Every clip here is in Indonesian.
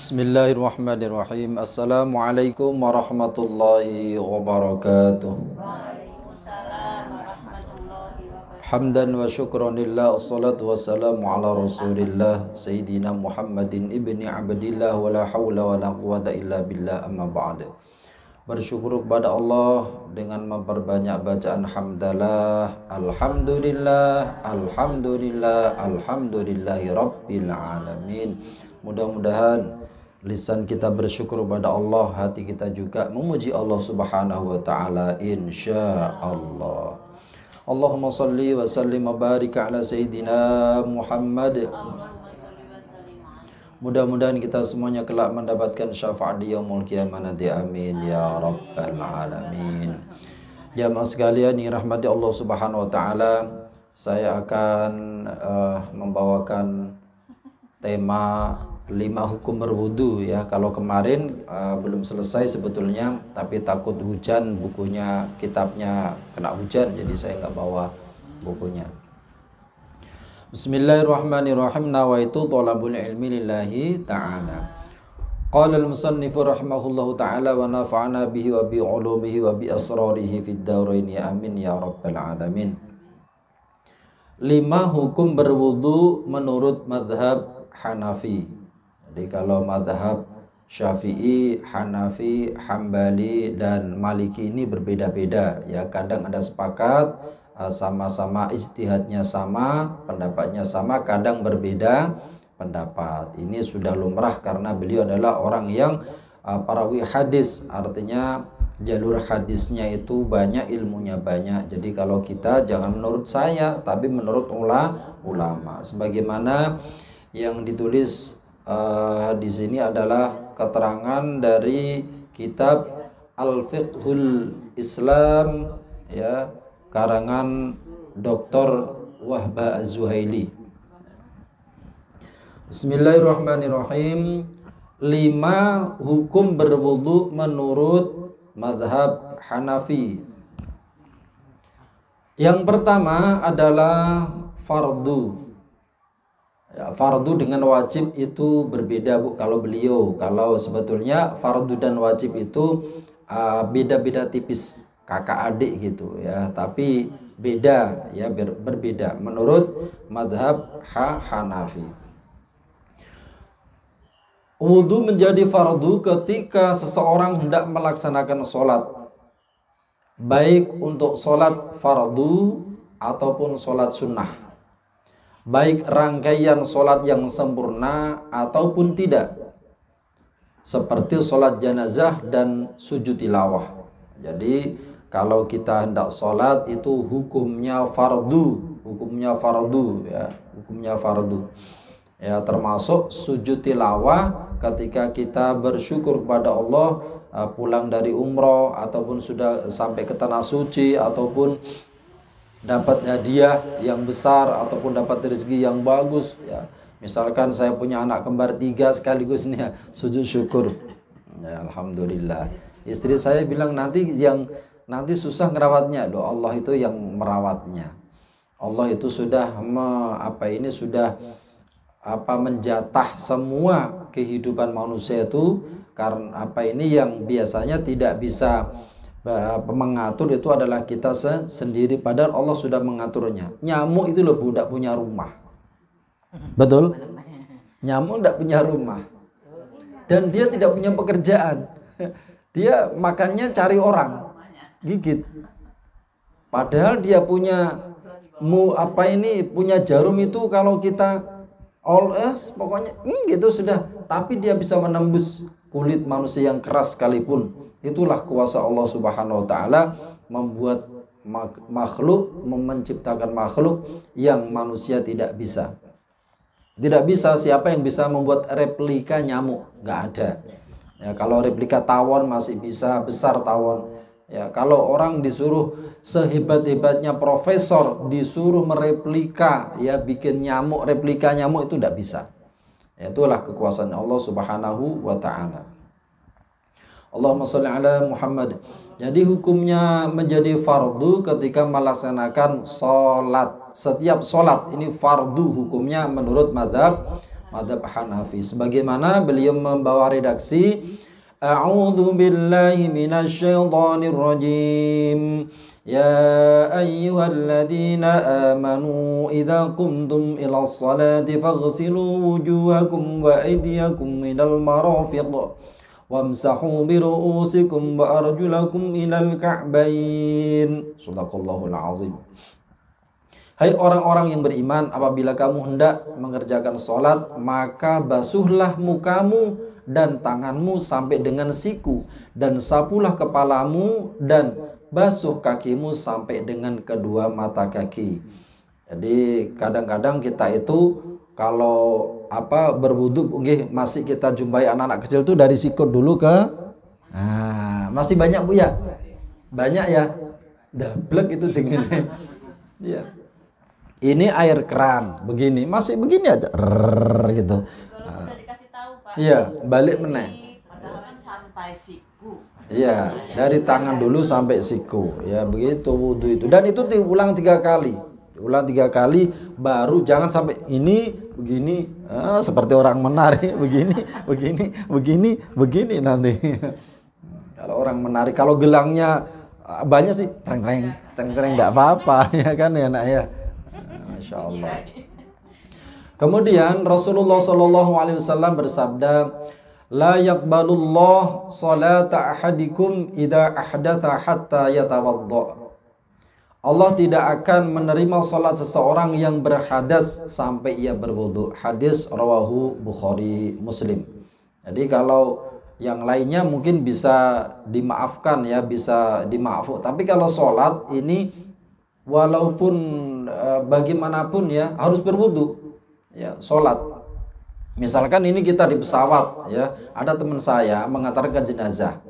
Bismillahirrahmanirrahim. Assalamualaikum warahmatullahi wabarakatuh. Waalaikumsalam warahmatullahi wabarakatuh. Hamdan wa syukran lillah, assalatu wassalamu ala rasulillah Sayyidina Muhammadin ibni abdillah, wa la hawla wa la quwata illa billah, amma ba'd. Bersyukur kepada Allah dengan memperbanyak bacaan hamdalah, alhamdulillah, alhamdulillah, alhamdulillahi rabbil alamin. Mudah-mudahan lisan kita bersyukur kepada Allah, hati kita juga memuji Allah Subhanahu wa taala insyaallah. Allahumma salli wa sallim wa barik ala sayyidina Muhammad. Mudah-mudahan kita semuanya kelak mendapatkan syafaat di yaumul qiyamah nanti, amin ya rabbal alamin. Jamaah sekalian yang rahmati Allah Subhanahu wa taala, saya akan membawakan tema 5 hukum berwudu ya. Kalau kemarin belum selesai sebetulnya, tapi takut hujan, bukunya, kitabnya kena hujan, jadi saya nggak bawa bukunya. Bismillahirrahmanirrahim. Nawaitu thalabul ilmi lillahi ta'ala. Qala al-musannifu rahimahullahu ta'ala wa nafa'ana bihi wa bi ulumihi wa bi asrarihi fid dharain ya amin ya rabbal alamin. 5 hukum berwudu menurut madhab Hanafi. Jadi kalau madhab Syafi'i, Hanafi, Hambali, dan Maliki ini berbeda-beda ya. Kadang ada sepakat, sama-sama ijtihadnya sama, pendapatnya sama, kadang berbeda pendapat. Ini sudah lumrah karena beliau adalah orang yang perawi hadis, artinya jalur hadisnya itu banyak, ilmunya banyak. Jadi kalau kita jangan menurut saya, tapi menurut ulama. Sebagaimana yang ditulis di sini adalah keterangan dari kitab Al-Fiqhul Islam ya, karangan Dr. Wahbah Az-Zuhaili. Bismillahirrahmanirrahim. 5 hukum berwudu menurut madhab Hanafi. Yang pertama adalah fardu. Ya, fardu dengan wajib itu berbeda Bu. Kalau sebetulnya fardu dan wajib itu beda-beda tipis, kakak adik gitu ya, tapi beda ya, berbeda menurut madhab Hanafi. Wudu menjadi fardu ketika seseorang hendak melaksanakan sholat, baik untuk sholat fardu ataupun sholat sunnah, baik rangkaian sholat yang sempurna ataupun tidak, seperti sholat janazah dan sujud tilawah. Jadi kalau kita hendak sholat itu hukumnya fardu ya, termasuk sujud tilawah ketika kita bersyukur kepada Allah, pulang dari umroh ataupun sudah sampai ke tanah suci, ataupun dapat hadiah yang besar ataupun dapat rezeki yang bagus ya. Misalkan saya punya anak kembar 3 sekaligus ini ya, sujud syukur ya, alhamdulillah. Istri saya bilang nanti susah ngerawatnya. Doa Allah itu yang merawatnya. Allah itu sudah menjatah semua kehidupan manusia itu, karena yang biasanya tidak bisa mengatur itu adalah kita sendiri, padahal Allah sudah mengaturnya. Nyamuk itu loh Bu, tidak punya rumah. Betul? Nyamuk tidak punya rumah dan dia tidak punya pekerjaan. Dia makannya cari orang gigit. Padahal dia punya punya jarum itu, kalau kita pokoknya gitu sudah, tapi dia bisa menembus kulit manusia yang keras sekalipun. Itulah kuasa Allah Subhanahu wa taala membuat makhluk, menciptakan makhluk yang manusia tidak bisa. Tidak bisa. Siapa yang bisa membuat replika nyamuk? Nggak ada. Ya, kalau replika tawon masih bisa besar tawon. Ya, kalau orang disuruh sehebat-hebatnya profesor disuruh mereplika ya, bikin nyamuk, replika nyamuk, itu tidak bisa. Ya, itulah kekuasaan Allah Subhanahu wa taala. Allahumma sholli ala Muhammad. Jadi hukumnya menjadi fardu ketika melaksanakan sholat. Setiap sholat ini fardu hukumnya menurut madhab madhab Hanafi. Sebagaimana beliau membawa redaksi, A'udzu billahi minasyaitonir rajim. Ya ayyuhalladzina amanu idza qumtum ilas salati faghsilu wujuhakum wa aydiyakum ilal marafiq wamsahu bi ru'usikum wa arjulakum ilal ka'bayn. Shadaqallahul azim. Hai orang-orang yang beriman, apabila kamu hendak mengerjakan sholat, maka basuhlah mukamu dan tanganmu sampai dengan siku, dan sapulah kepalamu dan basuh kakimu sampai dengan kedua mata kaki. Jadi kadang-kadang kita itu kalau berwudu, masih kita jumpai anak-anak kecil itu dari sikut dulu ke masih banyak Bu ya? Banyak ya? Dablek itu jengene. Iya. Ini air keran begini, masih begini aja gitu. Udah dikasih tahu, Pak. Iya, balik meneh. Sampai siku. Iya, dari tangan dulu sampai siku. Ya, begitu wudu itu. Dan itu diulang 3 kali. Diulang 3 kali, baru jangan sampai ini begini, seperti orang menari begini nanti. Kalau orang menari, kalau gelangnya banyak sih, cereng enggak apa-apa ya kan ya nak ya. Masya Allah. Kemudian Rasulullah SAW bersabda, La yaqbalullah salata ahadikum idza ahdatha hatta yatawadda. Allah tidak akan menerima salat seseorang yang berhadas sampai ia berwudu. Hadis rawahu Bukhari Muslim. Jadi kalau yang lainnya mungkin bisa dimaafkan ya, bisa dimaafkan. Tapi kalau salat ini walaupun bagaimanapun ya harus berwudu. Ya, salat. Misalkan ini kita di pesawat ya, ada teman saya mengantarkan jenazah.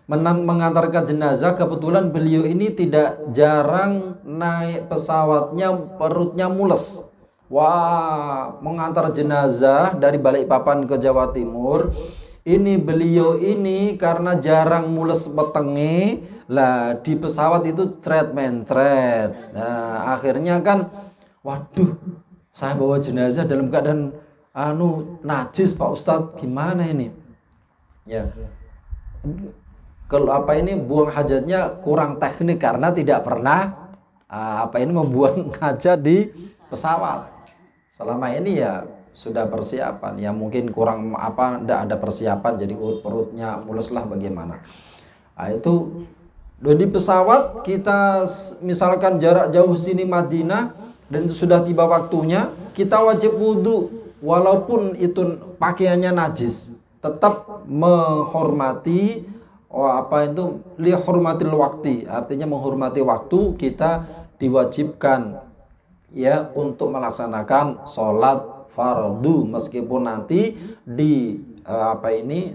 Mengantarkan jenazah, kebetulan beliau ini tidak jarang naik pesawatnya perutnya mules. Wah, mengantar jenazah dari Balikpapan ke Jawa Timur. Ini beliau ini karena jarang mules petenge, lah di pesawat itu mencret. Nah, akhirnya kan waduh, saya bawa jenazah dalam keadaan najis Pak Ustadz, gimana ini ya, kalau ini buang hajatnya kurang teknik karena tidak pernah membuang hajat di pesawat. Selama ini ya sudah persiapan ya, mungkin kurang tidak ada persiapan jadi perutnya mulus lah bagaimana. Itu di pesawat kita misalkan jarak jauh sini Madinah dan itu sudah tiba waktunya, kita wajib wudu. Walaupun itu pakaiannya najis, tetap menghormati lihormatil waktu, artinya menghormati waktu. Kita diwajibkan ya untuk melaksanakan sholat fardu meskipun nanti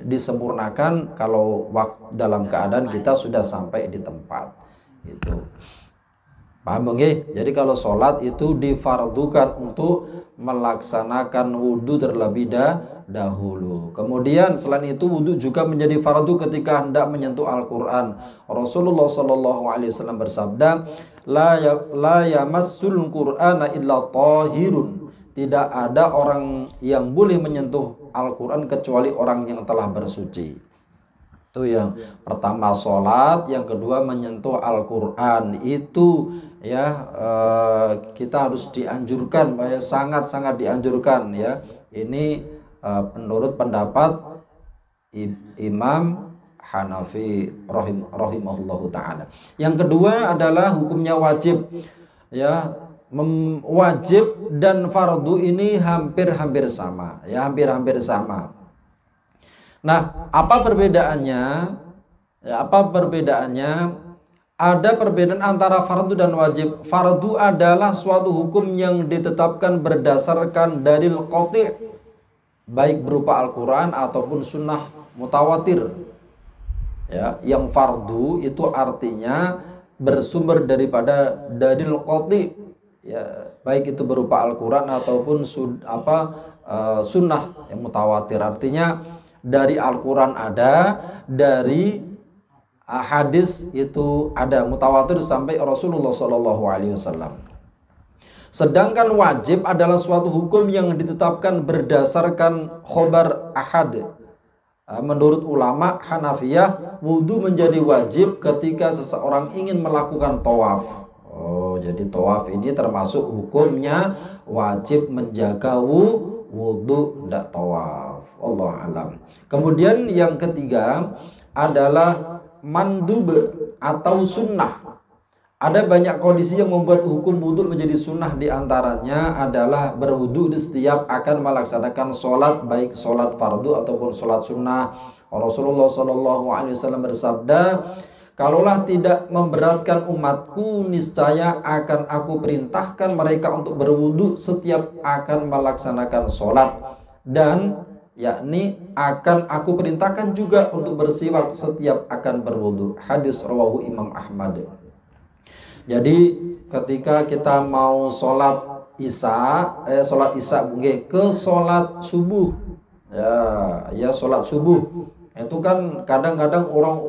disempurnakan kalau dalam keadaan kita sudah sampai di tempat gitu. Paham oke? Jadi kalau sholat itu difardukan untuk melaksanakan wudhu terlebih dahulu. Kemudian selain itu wudhu juga menjadi fardu ketika hendak menyentuh Al-Quran. Rasulullah SAW bersabda, La yamassul Qur'ana illa tahirun. Tidak ada orang yang boleh menyentuh Al-Quran kecuali orang yang telah bersuci. Itu yang pertama sholat, yang kedua menyentuh Al-Quran. Itu ya kita harus dianjurkan, sangat-sangat dianjurkan ya. Ini menurut pendapat Imam Hanafi rahimahullahu ta'ala. Yang kedua adalah hukumnya wajib ya. Wajib dan fardu ini hampir-hampir sama ya, hampir-hampir sama. Nah, apa perbedaannya? Ya, apa perbedaannya? Ada perbedaan antara fardu dan wajib. Fardu adalah suatu hukum yang ditetapkan berdasarkan dalil qati', baik berupa Al-Quran ataupun sunnah mutawatir. Ya, yang fardu itu artinya bersumber daripada dalil qati', ya, baik itu berupa Al-Quran ataupun sunnah yang mutawatir. Artinya dari Al-Quran ada, dari hadis itu ada, mutawatir sampai Rasulullah SAW. Sedangkan wajib adalah suatu hukum yang ditetapkan berdasarkan khobar ahad. Menurut ulama Hanafiyah, wudhu menjadi wajib ketika seseorang ingin melakukan tawaf. Oh, jadi tawaf ini termasuk hukumnya wajib menjaga wudhu, tidak tawaf. Allah alam. Kemudian yang ketiga adalah mandub atau sunnah. Ada banyak kondisi yang membuat hukum wudhu menjadi sunnah. Di antaranya adalah berwudhu di setiap akan melaksanakan sholat, baik sholat fardu ataupun sholat sunnah. Rasulullah SAW bersabda, kalaulah tidak memberatkan umatku, niscaya akan aku perintahkan mereka untuk berwudhu setiap akan melaksanakan sholat, dan yakni akan aku perintahkan juga untuk bersiwak setiap akan berwudhu. Hadis rawahu Imam Ahmad. Jadi ketika kita mau sholat isya ke sholat subuh, ya sholat subuh itu kan kadang-kadang orang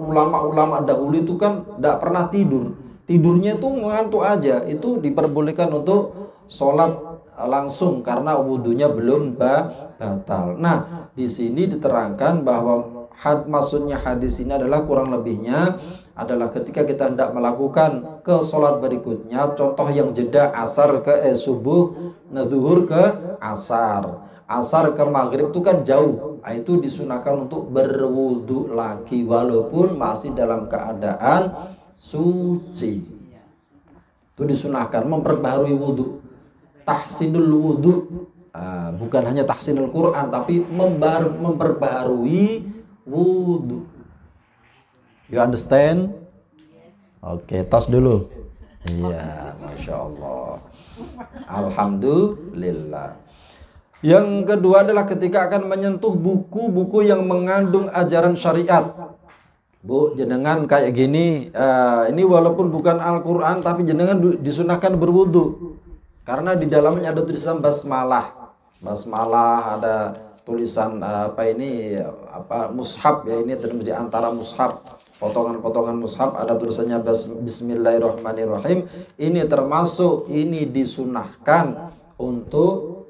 ulama dahulu itu kan tidak pernah tidur, tidurnya itu ngantuk aja, itu diperbolehkan untuk sholat langsung karena wudhunya belum batal. Nah, di sini diterangkan bahwa maksudnya hadis ini adalah kurang lebihnya adalah ketika kita hendak melakukan ke sholat berikutnya, contoh yang jeda asar ke subuh, zuhur ke asar ke maghrib itu kan jauh. Nah, itu disunahkan untuk berwudu lagi walaupun masih dalam keadaan suci. Itu disunahkan memperbaharui wudu, tahsinul wudu, bukan hanya tahsinul Quran tapi memperbaharui wudu. You understand? Oke, tos dulu. Iya, Masya Allah. Alhamdulillah. Yang kedua adalah ketika akan menyentuh buku-buku yang mengandung ajaran syariat. Bu, jenengan kayak gini, ini walaupun bukan Al-Quran tapi jenengan disunahkan berwudu. Karena di dalamnya ada tulisan basmalah. Basmalah, ada tulisan mushaf, ya, ini di antara mushaf. Potongan-potongan mushaf ada tulisannya Bismillahirrahmanirrahim. Ini termasuk, ini disunahkan untuk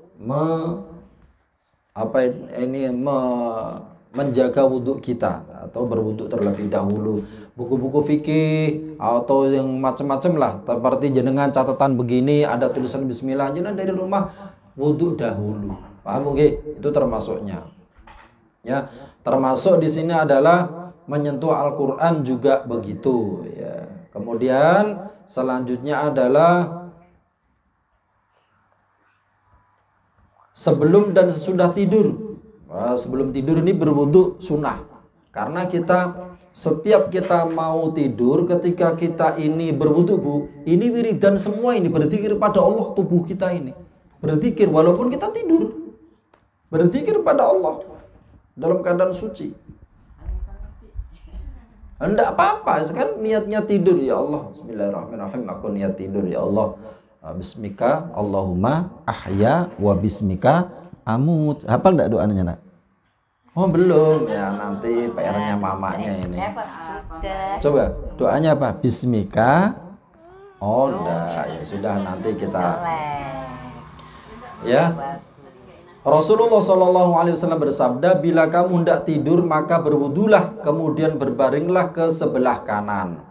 menjaga wudhu kita atau berwudhu terlebih dahulu. Buku-buku fikih atau yang macam-macam lah, seperti jenengan catatan begini ada tulisan Bismillah, jenengan dari rumah wudhu dahulu. Paham oke? Itu termasuknya. Ya, termasuk di sini adalah menyentuh Al-Quran juga begitu, ya. Kemudian selanjutnya adalah sebelum dan sesudah tidur. Sebelum tidur ini berwudu sunnah. Karena setiap kita mau tidur, ketika kita ini berwudu, Bu, ini wiridan semua, ini berzikir pada Allah, tubuh kita ini berzikir walaupun kita tidur. Berzikir pada Allah dalam keadaan suci. Enggak apa-apa, kan niatnya tidur, ya Allah, bismillahirrahmanirrahim, aku niat tidur, ya Allah, bismika Allahumma ahya wa bismika amut. Hafal enggak doanya, Nak? Oh, belum. Ya, nanti PR-nya mamanya ini. Coba, doanya apa? Bismika. Oh, enggak. Ya sudah, nanti kita. Ya. Rasulullah SAW bersabda, bila kamu hendak tidur maka berwudulah, kemudian berbaringlah ke sebelah kanan.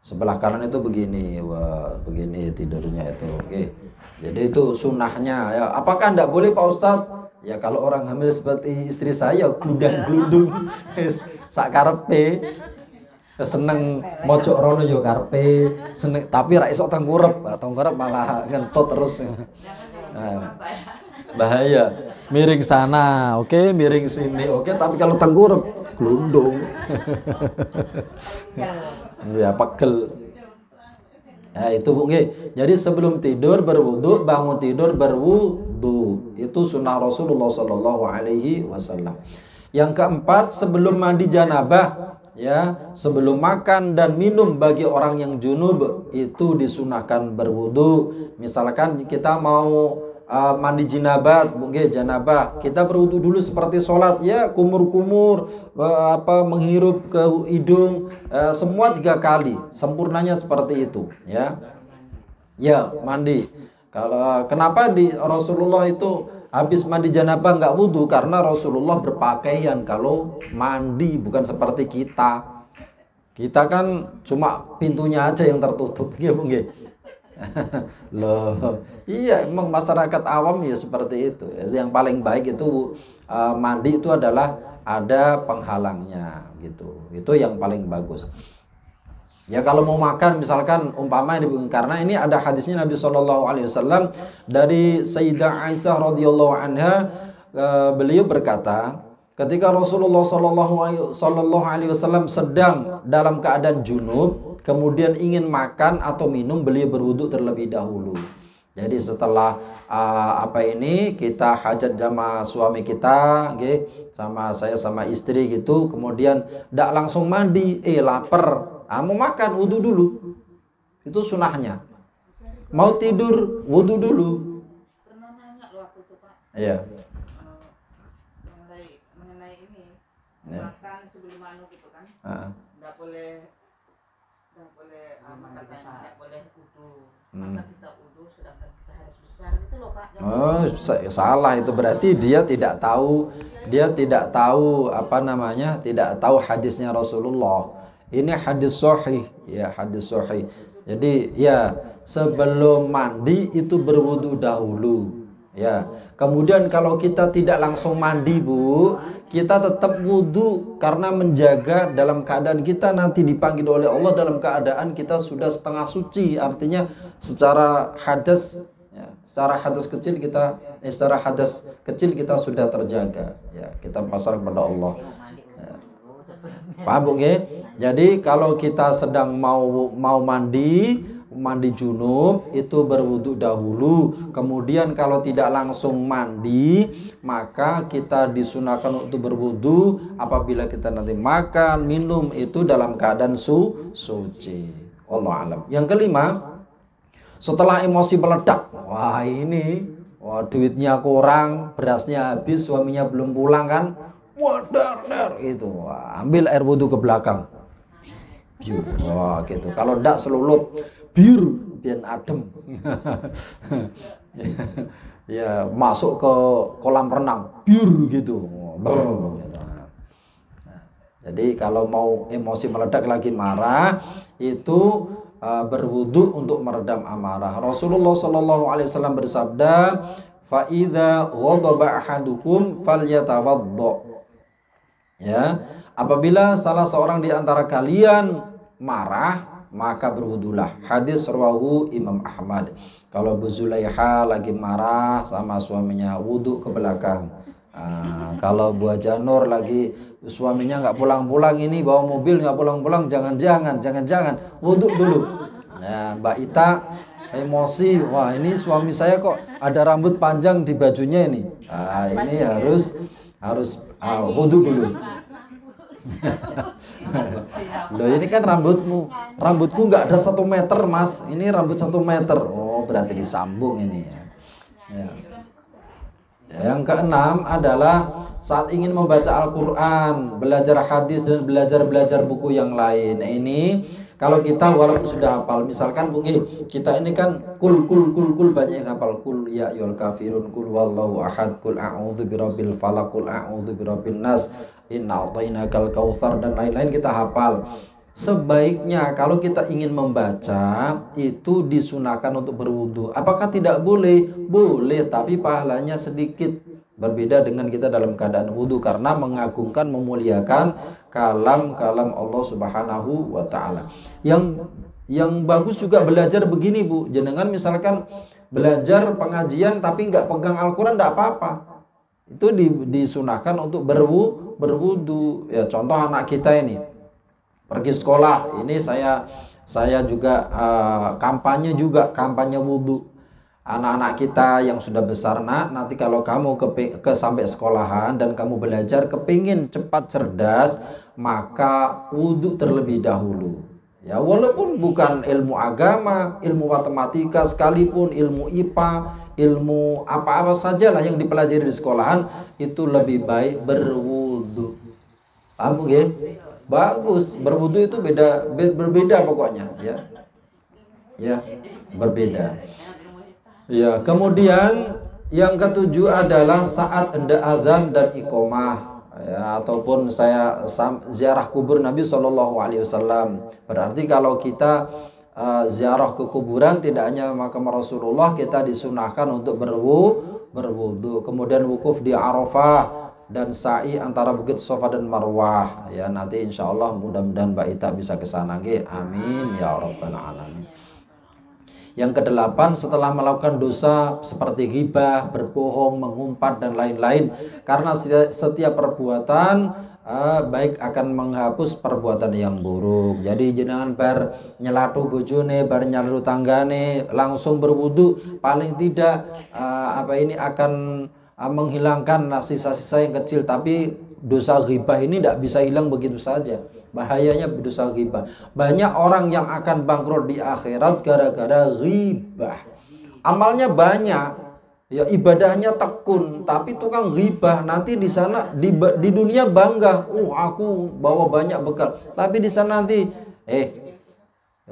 Sebelah kanan itu begini, wah, begini tidurnya itu. Oke. Jadi itu sunnahnya. Ya, apakah enggak boleh Pak Ustadz? Ya kalau orang hamil seperti istri saya, gludang-gludung, sak karepe, seneng mojok rono yo karepe, seneng tapi ra iso tengkurep malah ngentot terus. Nah, bahaya. Miring sana, oke, miring sini, oke, tapi kalau tengkurep glundung. Ya, pegel. Ya, itu Bu. Jadi sebelum tidur berwudu, bangun tidur berwudu. Itu sunnah Rasulullah SAW. Yang keempat, sebelum mandi janabah, ya, sebelum makan dan minum bagi orang yang junub itu disunahkan berwudu. Misalkan kita mau mandi janabah, kita berwudu dulu seperti sholat, ya, kumur-kumur, menghirup ke hidung, semua 3 kali, sempurnanya seperti itu, ya. Ya, mandi. Kalau kenapa di Rasulullah itu habis mandi janabah nggak wudhu? Karena Rasulullah berpakaian. Kalau mandi bukan seperti kita. Kita kan cuma pintunya aja yang tertutup, gitu, nggih. Loh, iya emang masyarakat awam ya seperti itu. Yang paling baik itu mandi itu adalah ada penghalangnya gitu. Itu yang paling bagus. Ya kalau mau makan misalkan umpama karena ini ada hadisnya Nabi SAW dari Sayyidah Aisyah radhiyallahu anha, beliau berkata ketika Rasulullah SAW sedang dalam keadaan junub kemudian ingin makan atau minum, beliau berwudu terlebih dahulu. Jadi setelah kita hajat sama suami kita, okay, sama saya sama istri gitu, kemudian tidak langsung mandi, lapar. Mau makan, wudhu dulu. Itu sunahnya. Mau tidur, wudhu dulu. Pernah nanya loh aku tuh Pak. Iya. Mengenai ini Ya. makan sebelum anu gitu kan. Nggak boleh makan tidak boleh wudhu. Masa kita wudhu sedangkan kita harus besar gitu loh Pak. Oh, salah itu berarti dia tidak tahu tidak tahu hadisnya Rasulullah. Ini hadis sahih, ya hadis sahih. Jadi ya sebelum mandi itu berwudu dahulu, ya. Kemudian kalau kita tidak langsung mandi Bu, kita tetap wudu karena menjaga dalam keadaan kita nanti dipanggil oleh Allah dalam keadaan kita sudah setengah suci. Artinya secara hadas kecil kita sudah terjaga, ya. Kita pasrah kepada Allah. Ya. Paham Bu nggih? Jadi kalau kita sedang mau mandi junub itu berwudu dahulu. Kemudian kalau tidak langsung mandi, maka kita disunahkan untuk berwudu apabila kita nanti makan, minum itu dalam keadaan suci. Wallahu alam. Yang kelima, setelah emosi meledak. Duitnya kurang, berasnya habis, suaminya belum pulang kan? Dar itu. Ambil air wudu ke belakang. Gitu. Kalau ndak selulup biar adem. Ya, masuk ke kolam renang gitu. Jadi kalau mau emosi meledak lagi marah itu berwudu untuk meredam amarah. Rasulullah SAW bersabda, fa idza ghadaba ahadukum falyatawaddo. Ya, apabila salah seorang di antara kalian marah, maka berwudulah. Hadis rawahu Imam Ahmad. Kalau Bu Zulaiha lagi marah sama suaminya, wudu ke belakang. Kalau Bu Janur lagi suaminya nggak pulang-pulang, ini bawa mobil nggak pulang-pulang, jangan wudu dulu. Nah, Mbak Ita emosi, wah ini suami saya kok ada rambut panjang di bajunya ini. Ini harus wudu dulu. Loh ini kan rambutku nggak ada 1 meter Mas, ini rambut 1 meter. Oh berarti disambung ini ya. Yang keenam adalah saat ingin membaca Al-Quran, belajar hadis dan belajar buku yang lain. Ini kalau kita walaupun sudah hafal, misalkan kita ini kan kul banyak yang hafal, kul ya ayyuhal kafirun, kul wallahu ahad, kul a'udzu birabbil falaq, kul a'udzu birabbin nas, inna a'tainakal kautsar dan lain-lain kita hafal. Sebaiknya kalau kita ingin membaca itu disunahkan untuk berwudu. Apakah tidak boleh? Boleh, tapi pahalanya sedikit. Berbeda dengan kita dalam keadaan wudu karena mengagungkan, memuliakan kalam-kalam Allah Subhanahu wa taala. Yang bagus juga belajar begini, Bu. Jenengan misalkan belajar pengajian tapi nggak pegang Al-Qur'an enggak apa-apa. Itu disunahkan untuk berwudu. Ya, contoh anak kita ini pergi sekolah, ini saya juga kampanye wudu. Anak-anak kita yang sudah besar, nanti kalau kamu sampai sekolahan dan kamu belajar kepingin cepat cerdas, maka wudu terlebih dahulu. Ya, walaupun bukan ilmu agama, ilmu matematika sekalipun, ilmu IPA, ilmu apa-apa sajalah yang dipelajari di sekolahan, itu lebih baik berwudu. Paham ya? Bagus, berwudu itu berbeda pokoknya, ya. Ya, berbeda. Ya, kemudian yang ketujuh adalah saat hendak azan dan iqomah, ya, ataupun saya ziarah kubur Nabi SAW. Berarti kalau kita ziarah ke kuburan tidak hanya makam Rasulullah, kita disunahkan untuk berwudu, kemudian wukuf di Arafah dan sa'i antara Bukit Safa dan Marwah. Ya, nanti insya Allah mudah-mudahan Mbak Ita bisa ke sana. Amin ya rabbal alamin. Yang kedelapan, setelah melakukan dosa seperti ghibah, berbohong, mengumpat dan lain-lain, karena setiap perbuatan baik akan menghapus perbuatan yang buruk. Jadi jangan bar nyelatu bojone, bar nyelatu tanggane, langsung berwudu, paling tidak akan menghilangkan sisa-sisa yang kecil. Tapi dosa ghibah ini tidak bisa hilang begitu saja. Bahayanya dosa ghibah. Banyak orang yang akan bangkrut di akhirat gara-gara ghibah. Amalnya banyak, ya ibadahnya tekun, tapi tukang ghibah. Nanti di sana di dunia bangga, aku bawa banyak bekal. Tapi di sana nanti,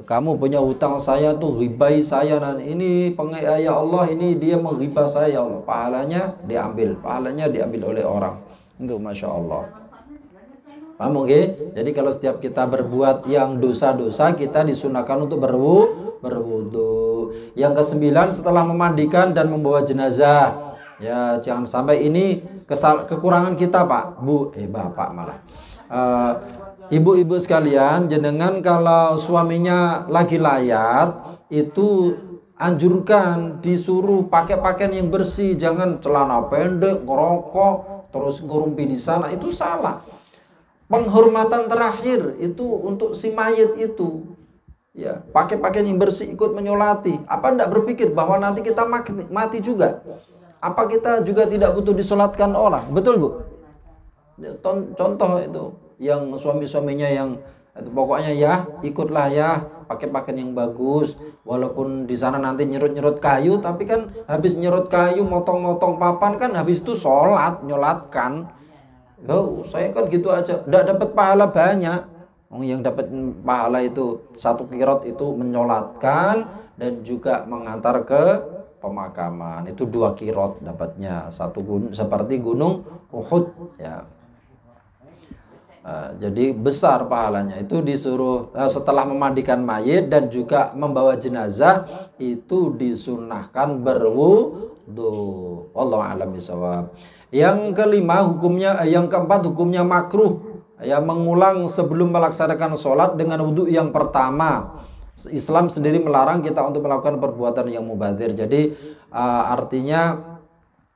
kamu punya hutang saya tuh, ghibahi saya nanti. Ini ya Allah, ini dia menghibah saya ya Allah. Pahalanya diambil oleh orang. Itu Masya Allah. Paham okay? Jadi kalau setiap kita berbuat yang dosa-dosa, kita disunahkan untuk berwudu. Yang kesembilan, setelah memandikan dan membawa jenazah. Ya, jangan sampai ini kekurangan kita, Pak, Bu, Bapak malah. Ibu-ibu sekalian, jenengan kalau suaminya lagi layat, itu anjurkan disuruh pakai pakaian yang bersih, jangan celana pendek, ngerokok, terus ngurumpi di sana, itu salah. Penghormatan terakhir itu untuk si mayit itu, ya, pakai pakaian yang bersih, ikut menyolati. Apa enggak berpikir bahwa nanti kita mati juga? Apa kita juga tidak butuh disolatkan orang? Betul, Bu? Contoh itu yang suami-suaminya yang pokoknya ya ikutlah ya, pakai pakaian yang bagus, walaupun di sana nanti nyerut-nyerut kayu, tapi kan habis nyerut kayu, motong-motong papan, kan habis itu sholat, nyolatkan. Saya kan gitu aja, nggak dapat pahala banyak. Yang dapat pahala itu 1 qirot itu menyolatkan dan juga mengantar ke pemakaman, itu 2 qirot dapatnya, seperti gunung Uhud, ya. Jadi besar pahalanya. Itu disuruh setelah memandikan mayit dan juga membawa jenazah, itu disunahkan berwudu. Wallahu a'lam bishawab. Yang keempat hukumnya makruh, ya, mengulang sebelum melaksanakan sholat dengan wudu yang pertama. Islam sendiri melarang kita untuk melakukan perbuatan yang mubadzir. Jadi artinya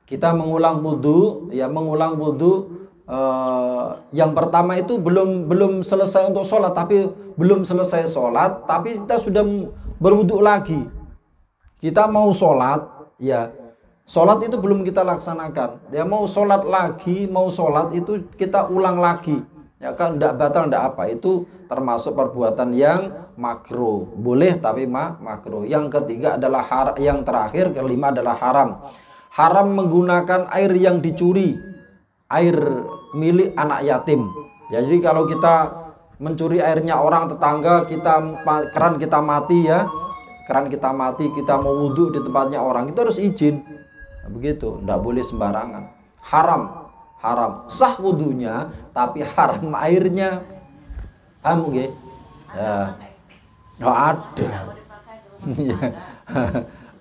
kita mengulang wudu yang pertama itu belum selesai untuk sholat, tapi belum selesai sholat, tapi kita sudah berwudu lagi. Kita mau sholat, ya, sholat itu belum kita laksanakan. Ya, mau sholat lagi, mau sholat itu kita ulang lagi. Ya kan, tidak batal, tidak apa. Itu termasuk perbuatan yang makruh. Boleh tapi makruh. Yang ketiga adalah kelima adalah haram. Haram menggunakan air yang dicuri, air milik anak yatim. Ya, jadi kalau kita mencuri airnya orang tetangga, keran kita mati, kita mau wudhu di tempatnya orang, itu harus izin. Begitu, tidak boleh sembarangan. Haram. Sah wudhunya, tapi haram airnya. Paham nggih? Ya. Ada.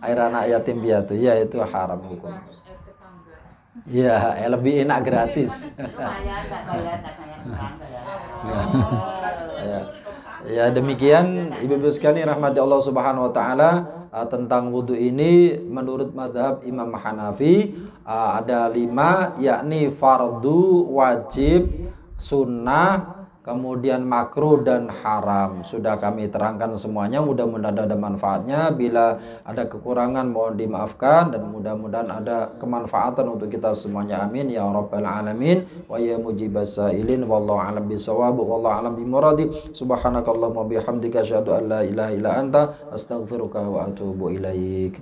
Air anak yatim piatu, ya itu haram hukum. Ya, lebih enak gratis. Ya, demikian ibu-ibu sekalian rahmati Allah Subhanahu wa taala, tentang wudu ini menurut mazhab Imam Hanafi ada 5, yakni fardu, wajib, sunnah, kemudian makruh dan haram. Sudah kami terangkan semuanya, mudah-mudahan ada manfaatnya. Bila ada kekurangan mohon dimaafkan, dan mudah-mudahan ada kemanfaatan untuk kita semuanya. Amin ya rabbal alamin. Wa ya mujibas sailin, wallahu a'lam bisawab, wallahu a'lam bimuradi. Subhanakallahumma bihamdika asyhadu an la ilaha illa anta astaghfiruka wa atubu ilaik.